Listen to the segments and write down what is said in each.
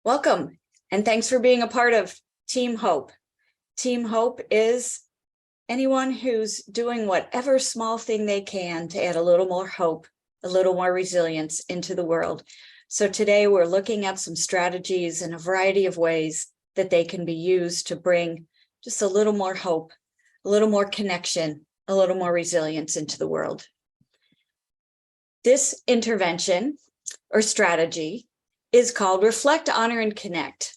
Welcome, and thanks for being a part of Team Hope. Team Hope is anyone who's doing whatever small thing they can to add a little more hope, a little more resilience into the world. So today we're looking at some strategies in a variety of ways that they can be used to bring just a little more hope, a little more connection, a little more resilience into the world. This intervention or strategy is called Reflect, Honor, and Connect.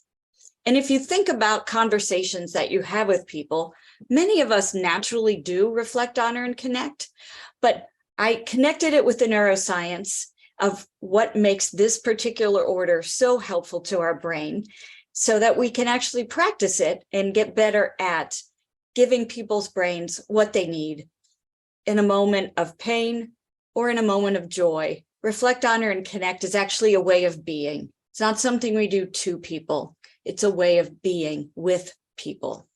And if you think about conversations that you have with people, many of us naturally do reflect, honor, and connect, but I connected it with the neuroscience of what makes this particular order so helpful to our brain so that we can actually practice it and get better at giving people's brains what they need in a moment of pain or in a moment of joy. Reflect, honor, and connect is actually a way of being. It's not something we do to people. It's a way of being with people.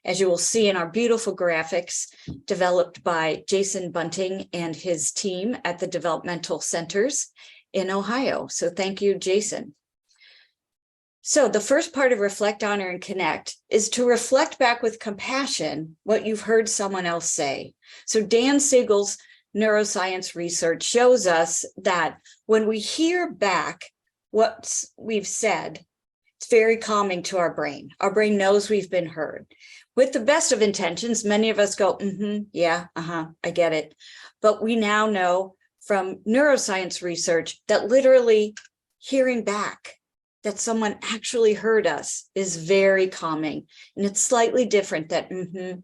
As you will see in our beautiful graphics developed by Jason Bunting and his team at the developmental centers in Ohio. So thank you, Jason. So the first part of Reflect, Honor, and Connect is to reflect back with compassion what you've heard someone else say. So Dan Siegel's neuroscience research shows us that when we hear back what we've said, it's very calming to our brain. Our brain knows we've been heard. With the best of intentions, many of us go, yeah, I get it. But we now know from neuroscience research that literally hearing back that someone actually heard us is very calming. And it's slightly different that,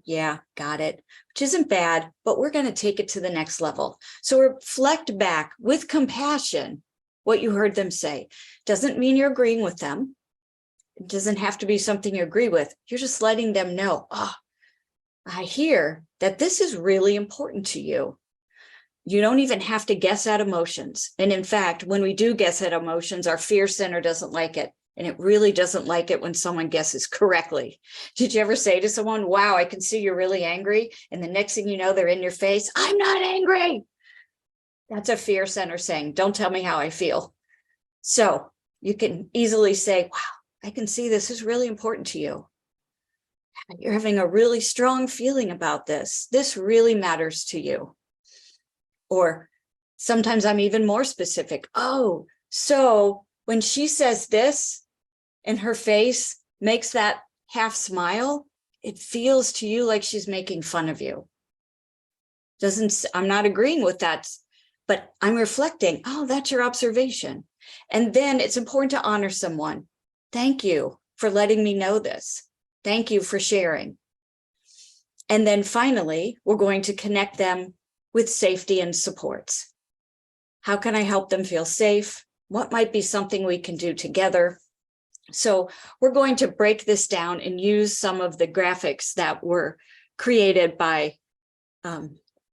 yeah, got it, which isn't bad, but we're going to take it to the next level. So reflect back with compassion what you heard them say. Doesn't mean you're agreeing with them. It doesn't have to be something you agree with. You're just letting them know, I hear that this is really important to you. You don't even have to guess at emotions. And in fact, when we do guess at emotions, our fear center doesn't like it. And it really doesn't like it when someone guesses correctly. Did you ever say to someone, wow, I can see you're really angry. And the next thing you know, they're in your face. I'm not angry. That's a fear center saying, don't tell me how I feel. So you can easily say, wow, I can see this is really important to you. You're having a really strong feeling about this. This really matters to you. Or sometimes I'm even more specific. Oh, so when she says this and her face makes that half smile, it feels to you like she's making fun of you. I'm not agreeing with that, but I'm reflecting, oh, that's your observation. And then it's important to honor someone. Thank you for letting me know this. Thank you for sharing. And then finally, we're going to connect them with safety and supports. How can I help them feel safe? What might be something we can do together? So we're going to break this down and use some of the graphics that were created by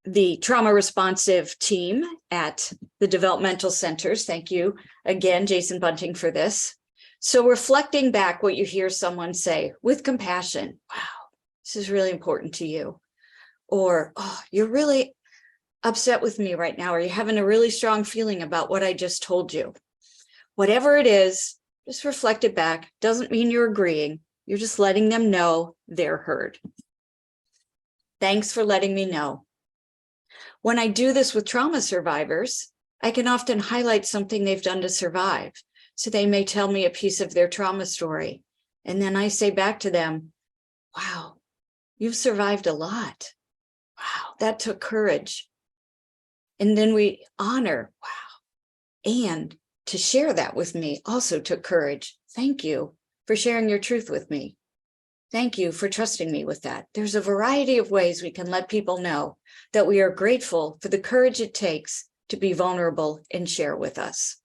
the trauma responsive team at the developmental centers. Thank you again, Jason Bunting, for this. So reflecting back what you hear someone say with compassion. Wow, this is really important to you. Or, oh, you're really upset with me right now, or you're having a really strong feeling about what I just told you. Whatever it is, just reflect it back. Doesn't mean you're agreeing. You're just letting them know they're heard. Thanks for letting me know. When I do this with trauma survivors, I can often highlight something they've done to survive. So they may tell me a piece of their trauma story. And then I say back to them, wow, you've survived a lot. Wow, that took courage. And then we honor, wow. And to share that with me also took courage. Thank you for sharing your truth with me. Thank you for trusting me with that. There's a variety of ways we can let people know that we are grateful for the courage it takes to be vulnerable and share with us.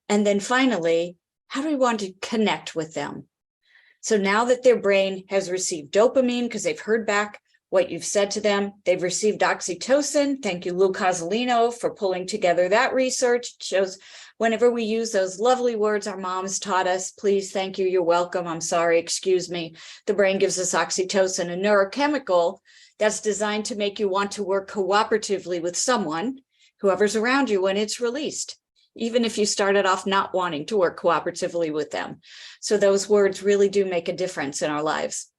And then finally, how do we want to connect with them? So now that their brain has received dopamine because they've heard back what you've said to them, they've received oxytocin. Thank you, Lou Cozzolino, for pulling together that research. It shows whenever we use those lovely words our moms taught us, please, thank you, you're welcome, I'm sorry, excuse me, the brain gives us oxytocin, a neurochemical that's designed to make you want to work cooperatively with someone, whoever's around you, when it's released. even if you started off not wanting to work cooperatively with them. So those words really do make a difference in our lives.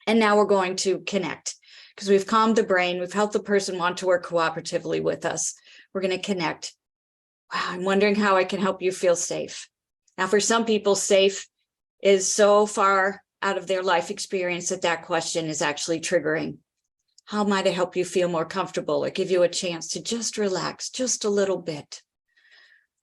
And now we're going to connect, because we've calmed the brain. We've helped the person want to work cooperatively with us. We're going to connect. Wow, I'm wondering how I can help you feel safe. Now, for some people, safe is so far out of their life experience that question is actually triggering. How might I help you feel more comfortable or give you a chance to just relax just a little bit?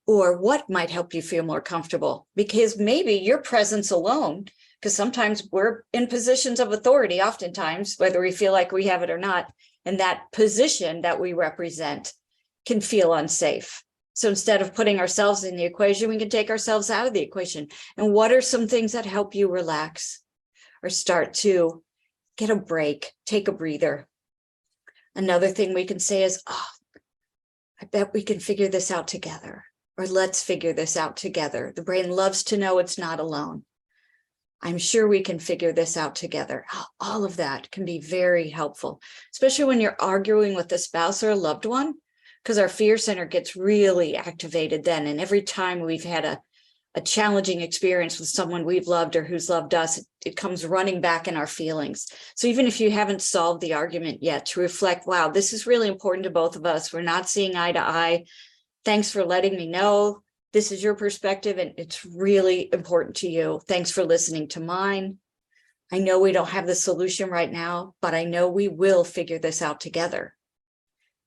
Or what might help you feel more comfortable? Because maybe your presence alone, because sometimes we're in positions of authority, oftentimes, whether we feel like we have it or not, and that position that we represent can feel unsafe. So instead of putting ourselves in the equation, we can take ourselves out of the equation. And what are some things that help you relax or start to get a break, take a breather? Another thing we can say is, oh, I bet we can figure this out together, or let's figure this out together. The brain loves to know it's not alone. I'm sure we can figure this out together. All of that can be very helpful, especially when you're arguing with a spouse or a loved one, because our fear center gets really activated then. And every time we've had a challenging experience with someone we've loved or who's loved us, it comes running back in our feelings. So even if you haven't solved the argument yet, to reflect, wow, this is really important to both of us. We're not seeing eye to eye. Thanks for letting me know. This is your perspective, and it's really important to you. Thanks for listening to mine. I know we don't have the solution right now, but I know we will figure this out together.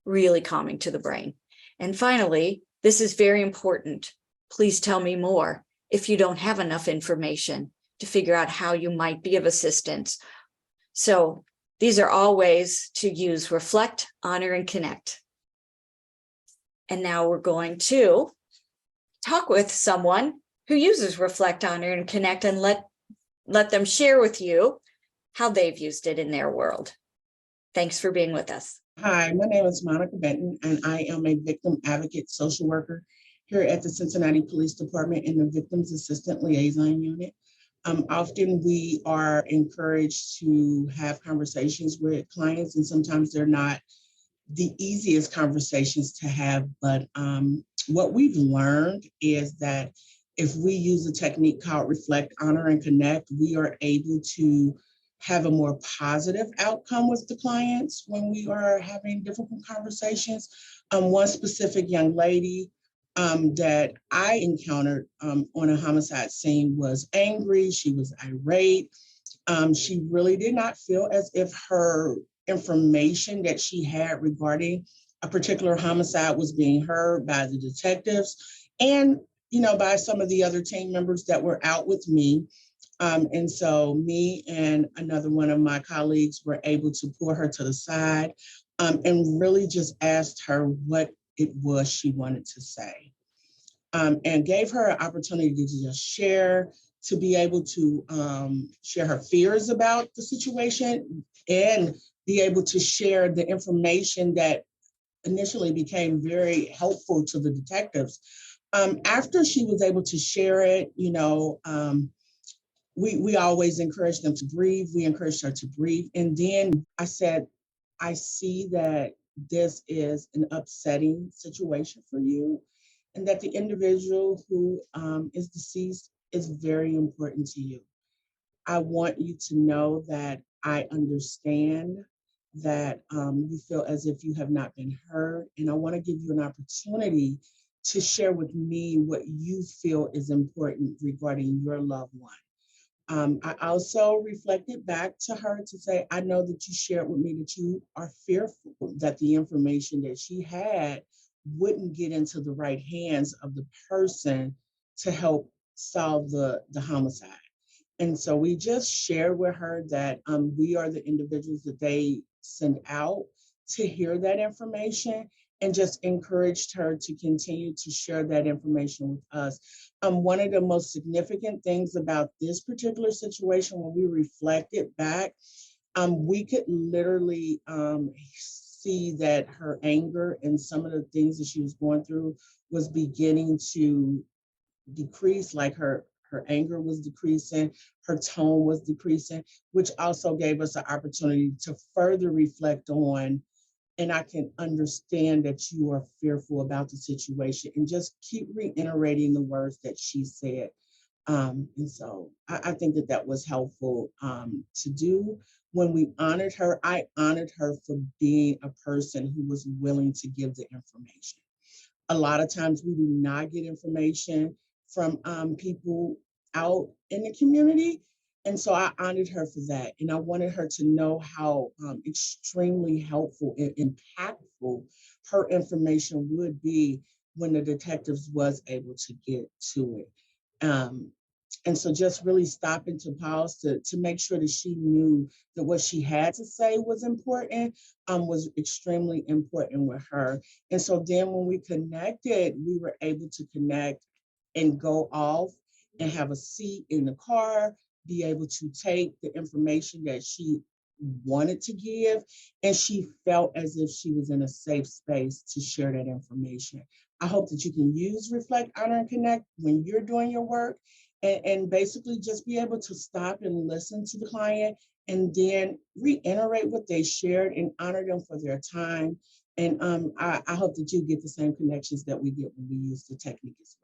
Really calming to the brain. And finally, this is very important. Please tell me more if you don't have enough information to figure out how you might be of assistance. So these are all ways to use reflect, honor, and connect. And now we're going to talk with someone who uses reflect, honor, and connect, and let them share with you how they've used it in their world. Thanks for being with us. Hi, my name is Monica Benton, and I am a victim advocate social worker here at the Cincinnati Police Department in the Victims Assistant Liaison Unit. Often we are encouraged to have conversations with clients, and sometimes they're not the easiest conversations to have, but what we've learned is that if we use a technique called reflect, honor, and connect, we are able to have a more positive outcome with the clients when we are having difficult conversations. One specific young lady that I encountered on a homicide scene was angry. She was irate. She really did not feel as if her information that she had regarding a particular homicide was being heard by the detectives and, by some of the other team members that were out with me. And so me and another one of my colleagues were able to pull her to the side and really just asked her what it was she wanted to say, and gave her an opportunity to just share, to be able to share her fears about the situation and be able to share the information that initially became very helpful to the detectives. After she was able to share it, we always encourage them to breathe. We encouraged her to breathe. And then I said, I see that this is an upsetting situation for you, and that the individual who is deceased is very important to you. I want you to know that I understand that you feel as if you have not been heard, and I want to give you an opportunity to share with me what you feel is important regarding your loved one. I also reflected back to her to say, I know that you shared with me that you are fearful that the information that she had wouldn't get into the right hands of the person to help solve the homicide. And so we just shared with her that we are the individuals that they send out to hear that information, and just encouraged her to continue to share that information with us. One of the most significant things about this particular situation, when we reflected back, we could literally see that her anger and some of the things that she was going through was beginning to decrease, like her anger was decreasing, her tone was decreasing, which also gave us an opportunity to further reflect on and I can understand that you are fearful about the situation, and just keep reiterating the words that she said. And so I think that that was helpful to do. When we honored her, I honored her for being a person who was willing to give the information. A lot of times we do not get information from people out in the community. And so I honored her for that. And I wanted her to know how extremely helpful and impactful her information would be when the detectives was able to get to it. And so just really stopping to pause to make sure that she knew that what she had to say was extremely important with her. And so then when we connected, we were able to connect and go off and have a seat in the car, be able to take the information that she wanted to give, and she felt as if she was in a safe space to share that information. I hope that you can use Reflect, Honor, and Connect when you're doing your work, and basically just be able to stop and listen to the client and then reiterate what they shared and honor them for their time. And I hope that you get the same connections that we get when we use the technique as well.